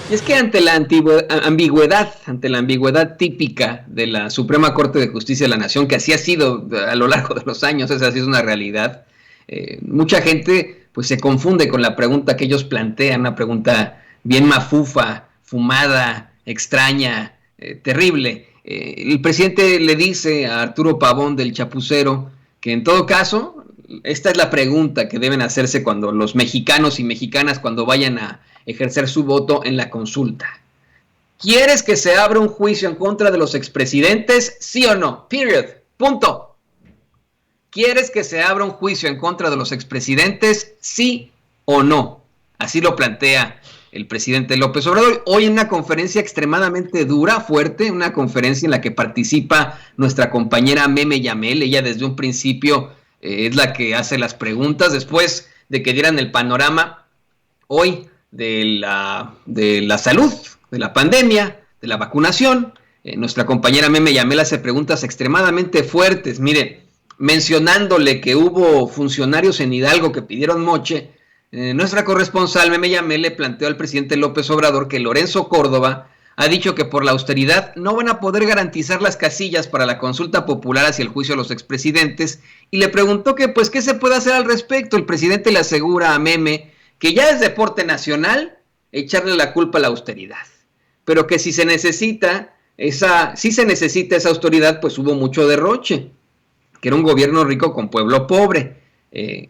Y es que ante la ante la ambigüedad típica de la Suprema Corte de Justicia de la Nación, que así ha sido a lo largo de los años, esa sí es una realidad, mucha gente pues se confunde con la pregunta que ellos plantean, una pregunta bien mafufa, fumada, extraña, terrible. El presidente le dice a Arturo Pavón del Chapucero que en todo caso, esta es la pregunta que deben hacerse cuando los mexicanos y mexicanas cuando vayan a ejercer su voto en la consulta. ¿Quieres que se abra un juicio en contra de los expresidentes? ¿Sí o no? Period. Punto. ¿Quieres que se abra un juicio en contra de los expresidentes? ¿Sí o no? Así lo plantea el presidente López Obrador hoy en una conferencia extremadamente dura, fuerte, una conferencia en la que participa nuestra compañera Meme Yamel. Ella desde un principio es la que hace las preguntas después de que dieran el panorama hoy de la salud, de la pandemia, de la vacunación. Nuestra compañera Meme Yamel hace preguntas extremadamente fuertes, mire, mencionándole que hubo funcionarios en Hidalgo que pidieron moche. Nuestra corresponsal Meme Yamel le planteó al presidente López Obrador que Lorenzo Córdoba ha dicho que por la austeridad no van a poder garantizar las casillas para la consulta popular hacia el juicio a los expresidentes y le preguntó que pues qué se puede hacer al respecto. El presidente le asegura a Meme que ya es deporte nacional echarle la culpa a la austeridad, pero que si se necesita esa austeridad, pues hubo mucho derroche, que era un gobierno rico con pueblo pobre.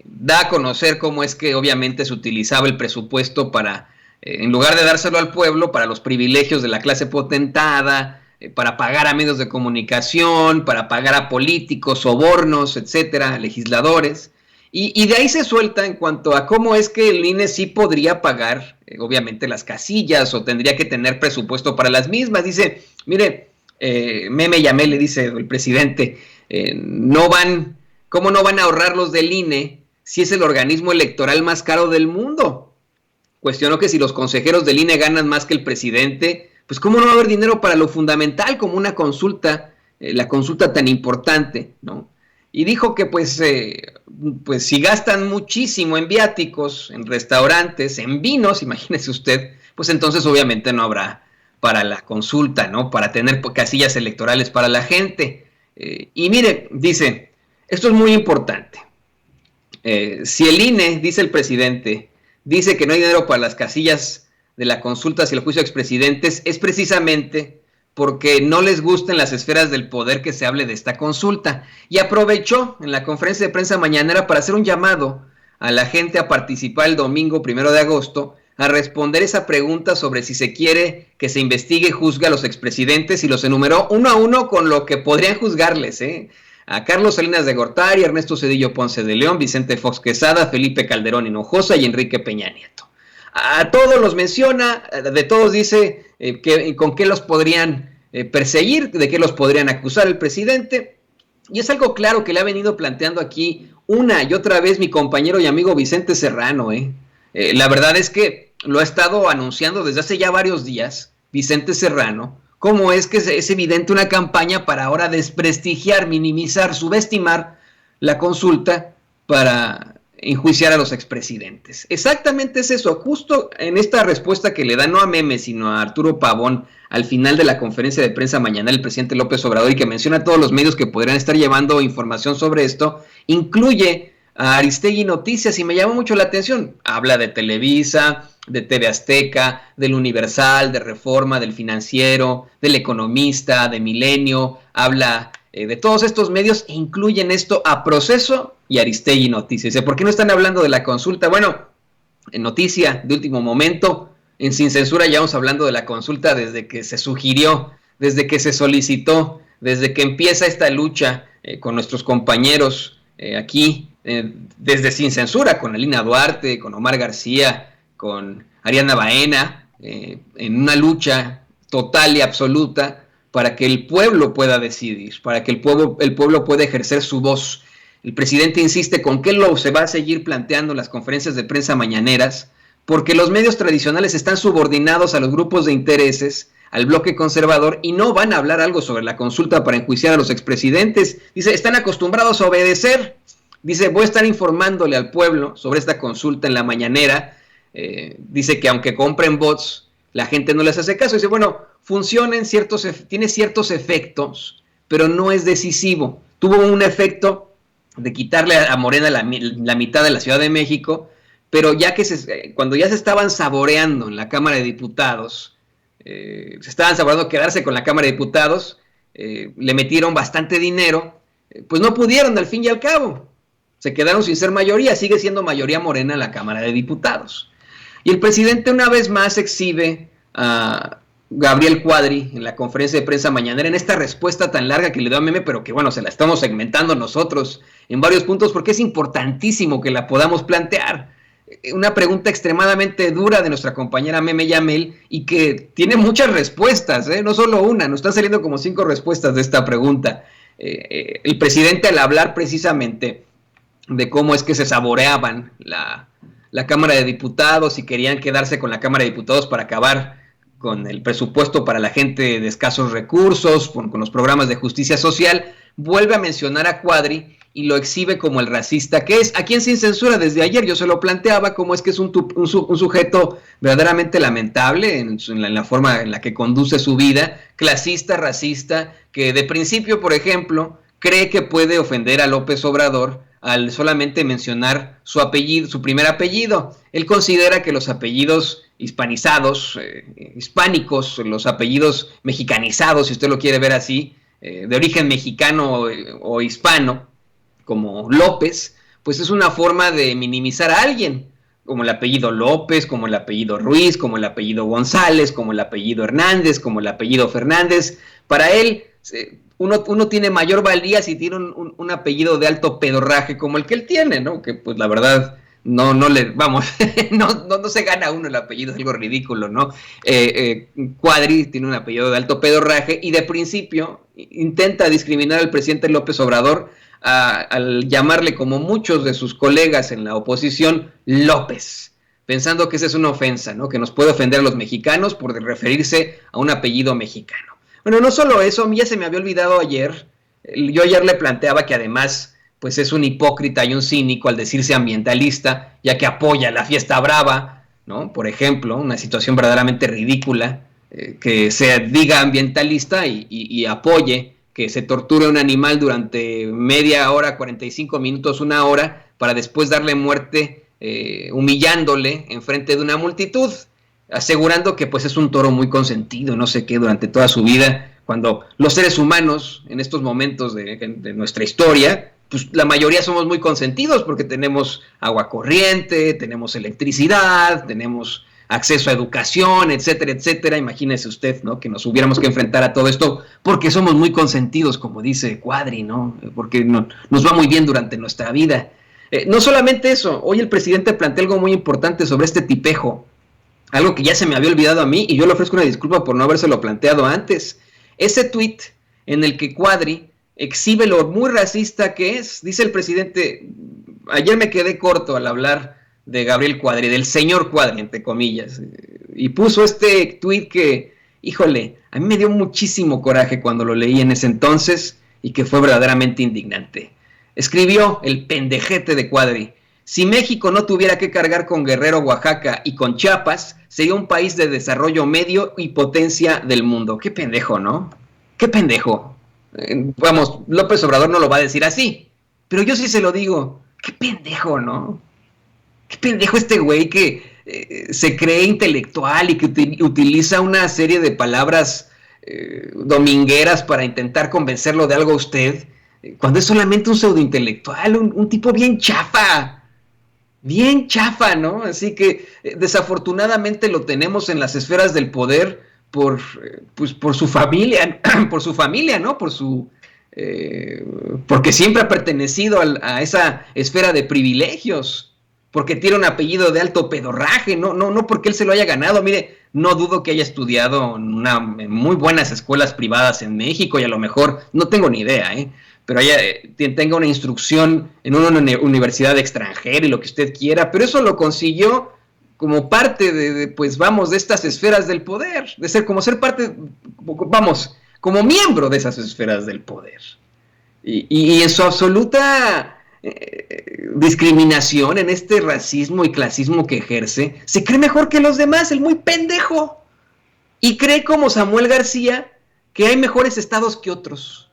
Da a conocer cómo es que obviamente se utilizaba el presupuesto para, en lugar de dárselo al pueblo, para los privilegios de la clase potentada, para pagar a medios de comunicación, para pagar a políticos, sobornos, etcétera, legisladores. Y de ahí se suelta en cuanto a cómo es que el INE sí podría pagar, obviamente, las casillas o tendría que tener presupuesto para las mismas. Dice, mire, Meme Yamel le dice el presidente, ¿cómo no van a ahorrar los del INE si es el organismo electoral más caro del mundo? Cuestionó que si los consejeros del INE ganan más que el presidente, pues cómo no va a haber dinero para lo fundamental como una consulta, la consulta tan importante, ¿no? Y dijo que pues si gastan muchísimo en viáticos, en restaurantes, en vinos, imagínese usted, pues entonces obviamente no habrá para la consulta, ¿no? Para tener casillas electorales para la gente. Y mire, dice, esto es muy importante. Si el INE, dice el presidente, dice que no hay dinero para las casillas de la consulta hacia el juicio de expresidentes, es precisamente porque no les gusta en las esferas del poder que se hable de esta consulta. Y aprovechó en la conferencia de prensa mañanera para hacer un llamado a la gente a participar el domingo 1 de agosto a responder esa pregunta sobre si se quiere que se investigue y juzgue a los expresidentes, y los enumeró uno a uno con lo que podrían juzgarles, a Carlos Salinas de Gortari, Ernesto Zedillo Ponce de León, Vicente Fox Quesada, Felipe Calderón Hinojosa y Enrique Peña Nieto. A todos los menciona, de todos dice con qué los podrían perseguir, de qué los podrían acusar el presidente, y es algo claro que le ha venido planteando aquí una y otra vez mi compañero y amigo Vicente Serrano. La verdad es que lo ha estado anunciando desde hace ya varios días Vicente Serrano, cómo es que es evidente una campaña para ahora desprestigiar, minimizar, subestimar la consulta para enjuiciar a los expresidentes. Exactamente es eso, justo en esta respuesta que le da no a Meme, sino a Arturo Pavón al final de la conferencia de prensa mañana el presidente López Obrador, y que menciona a todos los medios que podrían estar llevando información sobre esto, incluye a Aristegui Noticias, y me llamó mucho la atención. Habla de Televisa, de TV Azteca, del Universal, de Reforma, del Financiero, del Economista, de Milenio, habla de todos estos medios e incluyen esto a Proceso y Aristegui Noticias. ¿Por qué no están hablando de la consulta? Bueno, en noticia de último momento, en Sin Censura llevamos hablando de la consulta desde que se sugirió, desde que se solicitó, desde que empieza esta lucha con nuestros compañeros aquí, desde Sin Censura, con Alina Duarte, con Omar García, con Ariana Baena, en una lucha total y absoluta para que el pueblo pueda decidir, para que el pueblo pueda ejercer su voz. El presidente insiste con que se va a seguir planteando en las conferencias de prensa mañaneras, porque los medios tradicionales están subordinados a los grupos de intereses, al bloque conservador, y no van a hablar algo sobre la consulta para enjuiciar a los expresidentes. Dice, están acostumbrados a obedecer. Dice, voy a estar informándole al pueblo sobre esta consulta en la mañanera. Dice que aunque compren bots, la gente no les hace caso. Dice, bueno, tiene ciertos efectos, pero no es decisivo. Tuvo un efecto de quitarle a Morena la mitad de la Ciudad de México, pero cuando ya se estaban saboreando en la Cámara de Diputados, se estaban saboreando quedarse con la Cámara de Diputados, le metieron bastante dinero, pues no pudieron al fin y al cabo. Se quedaron sin ser mayoría, sigue siendo mayoría Morena en la Cámara de Diputados. Y el presidente una vez más exhibe a Gabriel Cuadri en la conferencia de prensa mañanera en esta respuesta tan larga que le dio a Meme, pero que bueno, se la estamos segmentando nosotros en varios puntos porque es importantísimo que la podamos plantear. Una pregunta extremadamente dura de nuestra compañera Meme Yamel y que tiene muchas respuestas, no solo una, nos están saliendo como 5 respuestas de esta pregunta. El presidente, al hablar precisamente de cómo es que se saboreaban la Cámara de Diputados y querían quedarse con la Cámara de Diputados para acabar con el presupuesto para la gente de escasos recursos, con los programas de justicia social, vuelve a mencionar a Cuadri y lo exhibe como el racista que es, a quien sin censura desde ayer yo se lo planteaba como es que es un sujeto verdaderamente lamentable en la forma en la que conduce su vida, clasista, racista, que de principio, por ejemplo, cree que puede ofender a López Obrador al solamente mencionar su apellido, su primer apellido. Él considera que los apellidos hispanizados, hispánicos, los apellidos mexicanizados, si usted lo quiere ver así, de origen mexicano o hispano, como López, pues es una forma de minimizar a alguien, como el apellido López, como el apellido Ruiz, como el apellido González, como el apellido Hernández, como el apellido Fernández. Para él, uno tiene mayor valía si tiene un apellido de alto pedorraje como el que él tiene, ¿no? Que pues la verdad no se gana uno el apellido, es algo ridículo, ¿no? Cuadri tiene un apellido de alto pedorraje y de principio intenta discriminar al presidente López Obrador al llamarle, como muchos de sus colegas en la oposición, López, pensando que esa es una ofensa, ¿no? Que nos puede ofender a los mexicanos por referirse a un apellido mexicano. Bueno, no solo eso, a mí ya se me había olvidado ayer, yo ayer le planteaba que además pues es un hipócrita y un cínico al decirse ambientalista, ya que apoya la fiesta brava, ¿no? Por ejemplo, una situación verdaderamente ridícula, que se diga ambientalista y apoye que se torture a un animal durante media hora, 45 minutos, 1 hora, para después darle muerte humillándole enfrente de una multitud, asegurando que pues es un toro muy consentido, no sé qué, durante toda su vida, cuando los seres humanos en estos momentos de nuestra historia, pues la mayoría somos muy consentidos porque tenemos agua corriente, tenemos electricidad, tenemos acceso a educación, etcétera, etcétera. Imagínese usted, ¿no? Que nos hubiéramos que enfrentar a todo esto porque somos muy consentidos, como dice Cuadri, ¿no? Porque nos va muy bien durante nuestra vida. No solamente eso, hoy el presidente plantea algo muy importante sobre este tipejo, algo que ya se me había olvidado a mí y yo le ofrezco una disculpa por no habérselo planteado antes. Ese tuit en el que Cuadri exhibe lo muy racista que es, dice el presidente, ayer me quedé corto al hablar de Gabriel Cuadri, del señor Cuadri, entre comillas, y puso este tuit que, híjole, a mí me dio muchísimo coraje cuando lo leí en ese entonces y que fue verdaderamente indignante. Escribió el pendejete de Cuadri: si México no tuviera que cargar con Guerrero, Oaxaca y con Chiapas, sería un país de desarrollo medio y potencia del mundo. Qué pendejo, ¿no? Qué pendejo. Vamos, López Obrador no lo va a decir así, pero yo sí se lo digo. Qué pendejo, ¿no? Qué pendejo este güey que se cree intelectual y que utiliza una serie de palabras domingueras para intentar convencerlo de algo a usted, cuando es solamente un pseudointelectual, un tipo bien chafa, ¿no? Así que desafortunadamente lo tenemos en las esferas del poder por su familia, ¿no? Porque siempre ha pertenecido a esa esfera de privilegios, porque tiene un apellido de alto pedorraje, no porque él se lo haya ganado. Mire, no dudo que haya estudiado en muy buenas escuelas privadas en México y a lo mejor, no tengo ni idea, pero tenga una instrucción en una universidad extranjera y lo que usted quiera, pero eso lo consiguió como parte de estas esferas del poder, como miembro de esas esferas del poder. Y en su absoluta discriminación, en este racismo y clasismo que ejerce, se cree mejor que los demás, el muy pendejo. y cree como Samuel García que hay mejores estados que otros.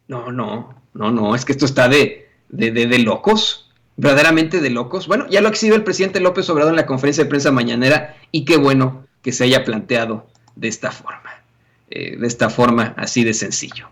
No, es que esto está de locos, verdaderamente de locos. Bueno, ya lo exhibe el presidente López Obrador en la conferencia de prensa mañanera, y qué bueno que se haya planteado de esta forma así de sencillo.